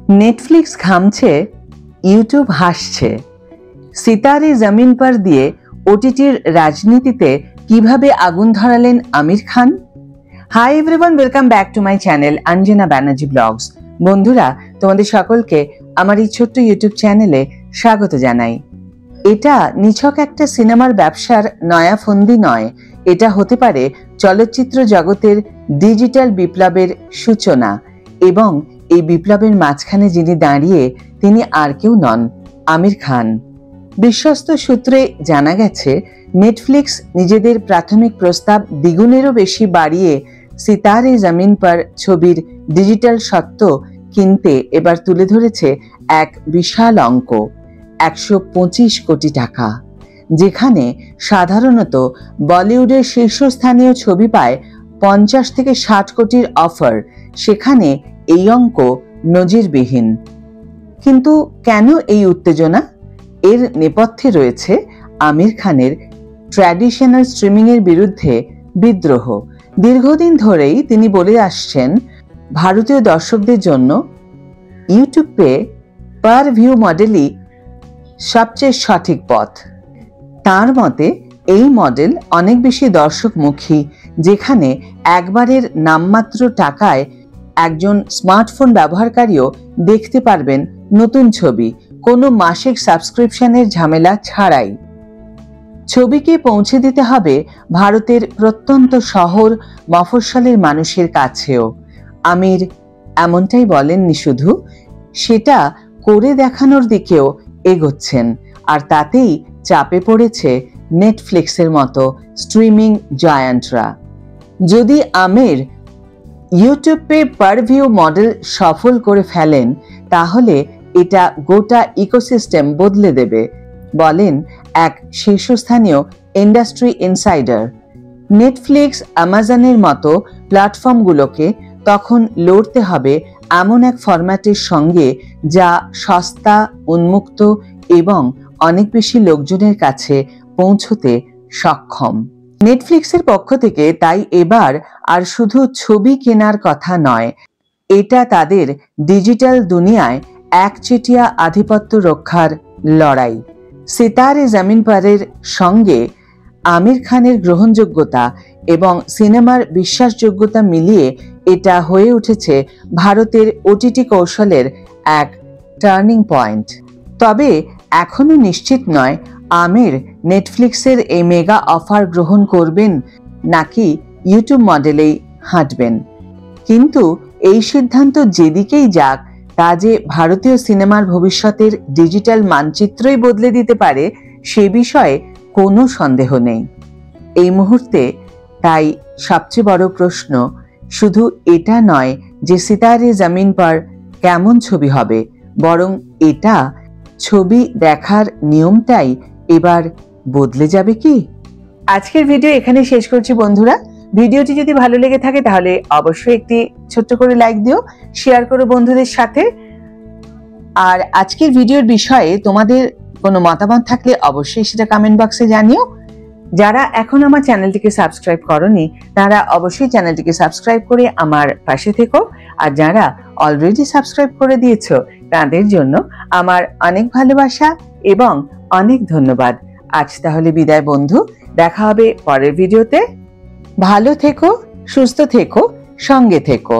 Netflix ঘামছে, YouTube হাসছে। সিতারে জমিন পর দিয়ে ওটিটির রাজনীতিতে কিভাবে আগুন ধরালেন Aamir Khan. Hi everyone, welcome back to my channel Anjana Banerjee blogs. বন্ধুরা, তোমাদের সকলকে আমার এই ছোট্ট ইউটিউব চ্যানেলে স্বাগত জানাই। এটা নিছক একটা সিনেমার ব্যবসার নয়া ফন্দি নয়, এটা হতে পারে চলচ্চিত্র জগতের ডিজিটাল বিপ্লবের সূচনা। এবং এই বিপ্লবের মাঝখানে যিনি দাঁড়িয়ে, তিনি আর কেউ নন, আমির খান। বিশ্বস্ত সূত্রে জানা গেছে, নেটফ্লিক্স নিজেদের প্রাথমিক প্রস্তাব দ্বিগুণেরও বেশি বাড়িয়ে সিতারে জমিন পর ছবির ডিজিটাল স্বত্ব কিনতে এবার তুলে ধরেছে এক বিশাল অঙ্ক, 125 কোটি টাকা। যেখানে সাধারণত বলিউডের শীর্ষস্থানীয় ছবি পায় 50 থেকে 60 কোটির অফার, সেখানে এই অঙ্ক নজিরবিহীন। কিন্তু কেন এই উত্তেজনা? এর নেপথ্যে রয়েছে আমির খানের ট্র্যাডিশনাল স্ট্রিমিং এর বিরুদ্ধে বিদ্রোহ। দীর্ঘদিন ধরেই তিনি বলে আসছেন, ভারতীয় দর্শকদের জন্য ইউটিউব পে পার ভিউ মডেলই সবচেয়ে সঠিক পথ। তার মতে এই মডেল অনেক বেশি দর্শকমুখী, যেখানে একবারের নামমাত্র টাকায় একজন স্মার্টফোন ব্যবহারকারীও দেখতে পারবেন নতুন ছবি, কোনো মাসিক সাবস্ক্রিপশনের ঝামেলা ছাড়াই। ছবিকে পৌঁছে দিতে হবে ভারতের প্রত্যন্ত শহর মফস্বলের মানুষের কাছেও। আমির এমনটাই বলেননি, শুধু সেটা করে দেখানোর দিকেও এগোচ্ছেন। আর তাতেই চাপে পড়েছে নেটফ্লিক্সের মতো স্ট্রিমিং জায়ান্টরা। যদি Aamir YouTube pay per view model সফল করে ফেলেন, তাহলে এটা গোটা ইকোসিস্টেম বদলে দেবে, বলেন এক শীর্ষস্থানীয় ইন্ডাস্ট্রি ইনসাইডার। নেটফ্লিক্স, অ্যামাজনের মতো প্ল্যাটফর্মগুলোকে তখন লড়তে হবে এমন এক ফরম্যাটের সঙ্গে যা সস্তা, উন্মুক্ত এবং অনেক বেশি লোকজনের কাছে পৌঁছতে সক্ষম। নেটফ্লিক্সের পক্ষ থেকে তাই এবার আর শুধু ছবি কেনার কথা নয়, এটা তাদের ডিজিটাল দুনিয়ায় একচেটিয়া আধিপত্য রক্ষার লড়াই। সিতারে জমিন পরের সঙ্গে আমির খানের গ্রহণযোগ্যতা এবং সিনেমার বিশ্বাসযোগ্যতা মিলিয়ে এটা হয়ে উঠেছে ভারতের ওটিটি কৌশলের এক টার্নিং পয়েন্ট। তবে এখনো নিশ্চিত নয় আমির নেটফ্লিক্সের এই মেগা অফার গ্রহণ করবেন নাকি ইউটিউব মডেলেই হাঁটবেন। কিন্তু এই সিদ্ধান্ত যেদিকেই যাক, তা যে ভারতীয় সিনেমার ভবিষ্যতের ডিজিটাল মানচিত্রই বদলে দিতে পারে, সে বিষয়ে কোনো সন্দেহ নেই এই মুহূর্তে। তাই সবচেয়ে বড় প্রশ্ন শুধু এটা নয় যে সিতারে জমিন পর কেমন ছবি হবে, বরং এটা ছবি দেখার নিয়মটাই এবার বদলে যাবে কি। আজকের ভিডিও এখানে শেষ করছি বন্ধুরা। ভিডিওটি যদি ভালো লেগে থাকে তাহলে অবশ্যই একটি ছোট্ট করে লাইক দিও, শেয়ার করো বন্ধুদের সাথে। আর আজকের ভিডিওর বিষয়ে তোমাদের কোনো মতামত থাকলে অবশ্যই সেটা কমেন্ট বক্সে জানিও। যারা এখন আমার চ্যানেলটিকে সাবস্ক্রাইব করোনি, তারা অবশ্যই চ্যানেলটিকে সাবস্ক্রাইব করে আমার পাশে থেকো। আর যারা অলরেডি সাবস্ক্রাইব করে দিয়েছো, তাদের জন্য আমার অনেক ভালোবাসা এবং অনেক ধন্যবাদ। আজ তাহলে বিদায় বন্ধু, দেখা হবে পরের ভিডিওতে। ভালো থেকো, সুস্থ থেকো, সঙ্গে থেকো।